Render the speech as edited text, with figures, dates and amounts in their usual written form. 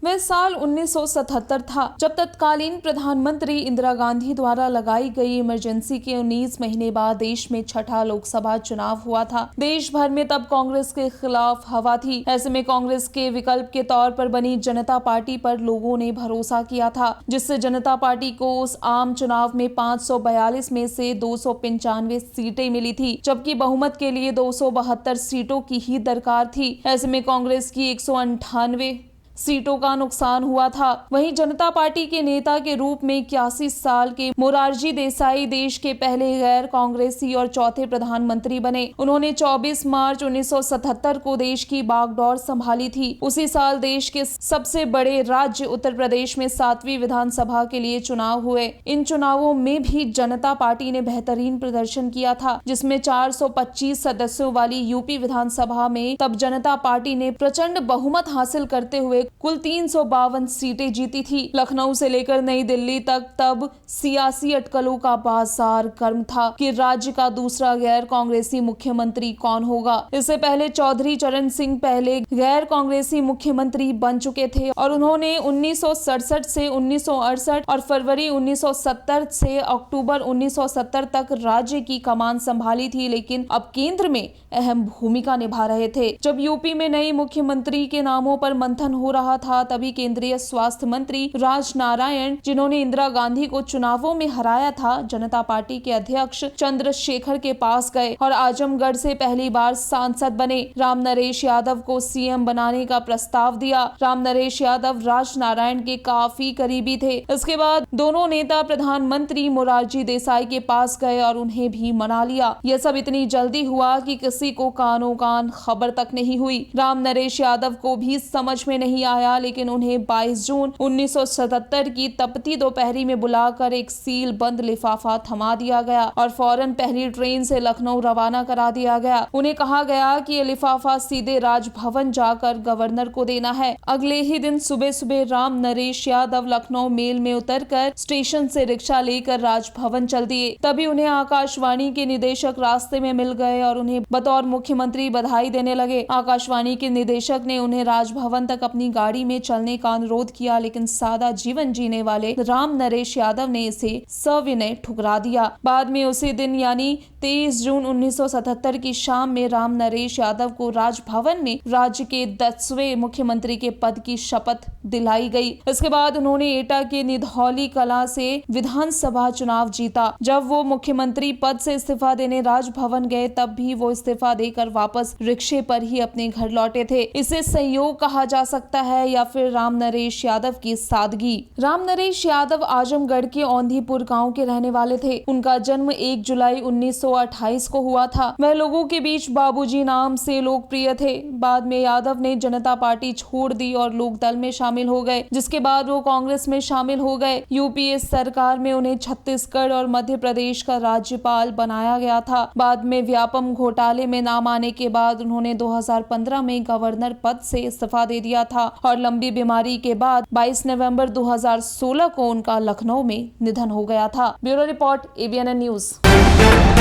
वह साल 1977 था जब तत्कालीन प्रधानमंत्री इंदिरा गांधी द्वारा लगाई गई इमरजेंसी के 19 महीने बाद देश में छठा लोकसभा चुनाव हुआ था। देश भर में तब कांग्रेस के खिलाफ हवा थी। ऐसे में कांग्रेस के विकल्प के तौर पर बनी जनता पार्टी पर लोगों ने भरोसा किया था, जिससे जनता पार्टी को उस आम चुनाव में 542 में से 295 सीटें मिली थी, जबकि बहुमत के लिए 272 सीटों की ही दरकार थी। ऐसे में कांग्रेस की 198 सीटों का नुकसान हुआ था। वहीं जनता पार्टी के नेता के रूप में 81 साल के मोरारजी देसाई देश के पहले गैर कांग्रेसी और चौथे प्रधानमंत्री बने। उन्होंने 24 मार्च 1977 को देश की बागडोर संभाली थी। उसी साल देश के सबसे बड़े राज्य उत्तर प्रदेश में 7वीं विधानसभा के लिए चुनाव हुए। इन चुनावों में भी जनता पार्टी ने बेहतरीन प्रदर्शन किया था, जिसमें 425 सदस्यों वाली यूपी विधानसभा में तब जनता पार्टी ने प्रचंड बहुमत हासिल करते हुए कुल 352 सीटें जीती थी। लखनऊ से लेकर नई दिल्ली तक तब सियासी अटकलों का बाजार गर्म था कि राज्य का दूसरा गैर कांग्रेसी मुख्यमंत्री कौन होगा। इससे पहले चौधरी चरण सिंह पहले गैर कांग्रेसी मुख्यमंत्री बन चुके थे और उन्होंने 1967 से 1968 और फरवरी 1970 से अक्टूबर 1970 तक राज्य की कमान संभाली थी, लेकिन अब केंद्र में अहम भूमिका निभा रहे थे। जब यूपी में नई मुख्यमंत्री के नामों पर मंथन हो रहा था, तभी केंद्रीय स्वास्थ्य मंत्री राज नारायण, जिन्होंने इंदिरा गांधी को चुनावों में हराया था, जनता पार्टी के अध्यक्ष चंद्रशेखर के पास गए और आजमगढ़ से पहली बार सांसद बने। राम नरेश यादव को सीएम बनाने का प्रस्ताव दिया। राम नरेश यादव राज नारायण के काफी करीबी थे। इसके बाद दोनों नेता प्रधानमंत्री मोरारजी देसाई के पास गए और उन्हें भी मना लिया। यह सब इतनी जल्दी हुआ कि किसी को कानो कान खबर तक नहीं हुई। राम नरेश यादव को भी समझ में नहीं आया, लेकिन उन्हें 22 जून 1977 की तपती दोपहरी में बुलाकर एक सील बंद लिफाफा थमा दिया गया और फौरन पहली ट्रेन से लखनऊ रवाना करा दिया गया। उन्हें कहा गया कि ये लिफाफा सीधे राजभवन जाकर गवर्नर को देना है। अगले ही दिन सुबह सुबह राम नरेश यादव लखनऊ मेल में उतरकर स्टेशन से रिक्शा लेकर राजभवन चल दिए। तभी उन्हें आकाशवाणी के निदेशक रास्ते में मिल गए और उन्हें बतौर मुख्यमंत्री बधाई देने लगे। आकाशवाणी के निदेशक ने उन्हें राजभवन तक अपनी गाड़ी में चलने का अनुरोध किया, लेकिन सादा जीवन जीने वाले राम नरेश यादव ने इसे सविनय ठुकरा दिया। बाद में उसी दिन यानी 23 जून 1977 की शाम में राम नरेश यादव को राजभवन में राज्य के 10वें मुख्यमंत्री के पद की शपथ दिलाई गई। इसके बाद उन्होंने एटा के निधौली कला से विधानसभा चुनाव जीता। जब वो मुख्यमंत्री पद से इस्तीफा देने राजभवन गए, तब भी वो इस्तीफा देकर वापस रिक्शे पर ही अपने घर लौटे थे। इसे संयोग कहा जा सकता है या फिर राम नरेश यादव की सादगी। राम नरेश यादव आजमगढ़ के औंधीपुर गांव के रहने वाले थे। उनका जन्म 1 जुलाई 1928 को हुआ था। वह लोगों के बीच बाबूजी नाम से लोकप्रिय थे। बाद में यादव ने जनता पार्टी छोड़ दी और लोकदल में शामिल हो गए, जिसके बाद वो कांग्रेस में शामिल हो गए। यूपीए सरकार में उन्हें छत्तीसगढ़ और मध्य प्रदेश का राज्यपाल बनाया गया था। बाद में व्यापम घोटाले में नाम आने के बाद उन्होंने 2015 में गवर्नर पद से इस्तीफा दे दिया था और लंबी बीमारी के बाद 22 नवंबर 2016 को उनका लखनऊ में निधन हो गया था। Bureau report, ABN news.